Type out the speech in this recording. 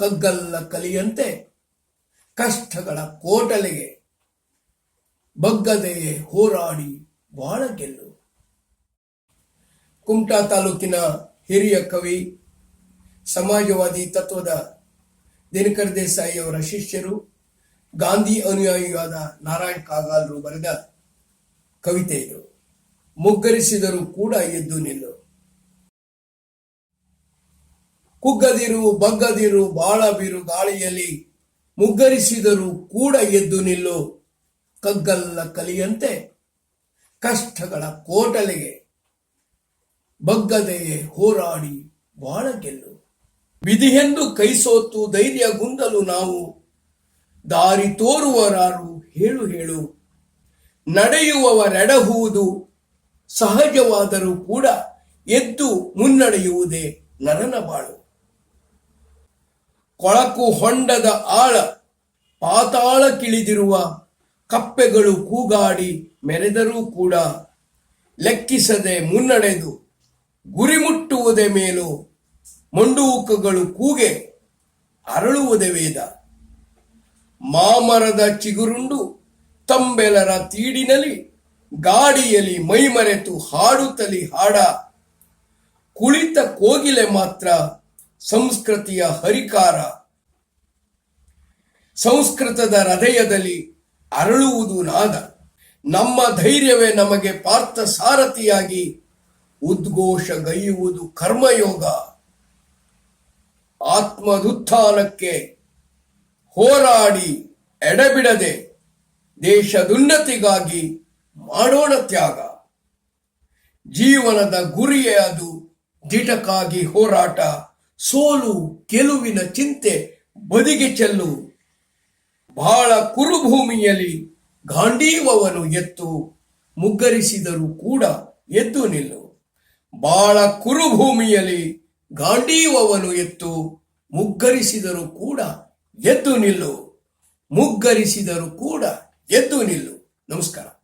ಕಗ್ಗಲ್ಲ ಕಲಿಯಂತೆ ಕಷ್ಟಗಳ ಕೋಟಲೆಗೆ ಬಗ್ಗದೆಯೇ ಹೋರಾಡಿ ಬಾಳ ಗೆಲ್ಲು. ಕುಮಟಾ ತಾಲೂಕಿನ ಹಿರಿಯ ಕವಿ, ಸಮಾಜವಾದಿ ತತ್ವದ ದಿನಕರ್ ದೇಸಾಯಿ ಅವರ ಶಿಷ್ಯರು, ಗಾಂಧಿ ಅನುಯಾಯಿಯಾದ ನಾರಾಯಣ್ ಕಾಗಾಲ್ರು ಬರೆದ ಕವಿತೆ ಇದು. ಮುಗ್ಗರಿಸಿದರೂ ಕೂಡ ಎದ್ದು ನಿಲ್ಲು. ಕುಗ್ಗದಿರು ಬಗ್ಗದಿರು ಬಾಳ ಬಿರು ಗಾಳಿಯಲ್ಲಿ, ಮುಗ್ಗರಿಸಿದರೂ ಕೂಡ ಎದ್ದು ನಿಲ್ಲು. ಕಗ್ಗಲ್ಲ ಕಲಿಯಂತೆ ಕಷ್ಟಗಳ ಕೋಟಲೆಗೆ ಬಗ್ಗದೆಯೇ ಹೋರಾಡಿ ಬಾಳ ಗೆಲ್ಲು. ವಿಧಿಯೆಂದು ಕೈಸೋತು ಧೈರ್ಯ ಗುಂದಲು ನಾವು, ದಾರಿ ತೋರುವರಾರು ಹೇಳು ಹೇಳು. ನಡೆಯುವವರೆಡಹುವುದು ಸಹಜವಾದರೂ ಕೂಡ ಎದ್ದು ಮುನ್ನಡೆಯುವುದೇ ನರನ ಬಾಳು. ಕೊಳಕು ಹೊಂಡದ ಆಳ ಪಾತಾಳ ಕಿಳಿದಿರುವ ಕಪ್ಪೆಗಳು ಕೂಗಾಡಿ ಮೆರೆದರೂ ಕೂಡ ಲೆಕ್ಕಿಸದೆ ಮುನ್ನಡೆದು ಗುರಿ ಮುಟ್ಟುವುದೇ ಮೇಲು. ಮಂಡೂಕಗಳು ಕೂಗೆ ಅರಳುವುದೇ ವೇದ. ಮಾಮರದ ಚಿಗುರುಂಡು ತಂಬೆಲರ ತೀಡಿನಲ್ಲಿ, ಗಾಡಿಯಲ್ಲಿ ಮೈಮರೆತು ಹಾಡುತ್ತಲಿ ಹಾಡ. ಕುಳಿತ ಕೋಗಿಲೆ ಮಾತ್ರ ಸಂಸ್ಕೃತಿಯ ಹರಿಕಾರ. ಸಂಸ್ಕೃತದ ಹೃದಯದಲ್ಲಿ ಅರಳುವುದು ನಾದ. ನಮ್ಮ ಧೈರ್ಯವೇ ನಮಗೆ ಪಾರ್ಥ ಸಾರಥಿಯಾಗಿ ಉದ್ಘೋಷಗೈಯುವುದು ಕರ್ಮಯೋಗ. ಆತ್ಮದುತ್ಥಾನಕ್ಕೆ ಹೋರಾಡಿ ಎಡೆಬಿಡದೆ ದೇಶದುನ್ನತಿಗಾಗಿ ಮಾಡೋಣ ತ್ಯಾಗ. ಜೀವನದ ಗುರಿಯೇ ಅದು, ದಿಟಕ್ಕಾಗಿ ಹೋರಾಟ. ಸೋಲು ಗೆಲುವಿನ ಚಿಂತೆ ಬದಿಗೆ ಚೆಲ್ಲು. ಬಹಳ ಕುರುಭೂಮಿಯಲ್ಲಿ ಗಾಂಡೀವವನ್ನು ಎತ್ತು, ಮುಗ್ಗರಿಸಿದರೂ ಕೂಡ ಎದ್ದು ನಿಲ್ಲು. ಬಾಳ ಕುರುಭೂಮಿಯಲ್ಲಿ ಗಾಂಡೀವವನ್ನು ಎತ್ತು, ಮುಗ್ಗರಿಸಿದರೂ ಕೂಡ ಎದ್ದು ನಿಲ್ಲು. ಮುಗ್ಗರಿಸಿದರೂ ಕೂಡ ಎದ್ದು ನಿಲ್ಲು. ನಮಸ್ಕಾರ.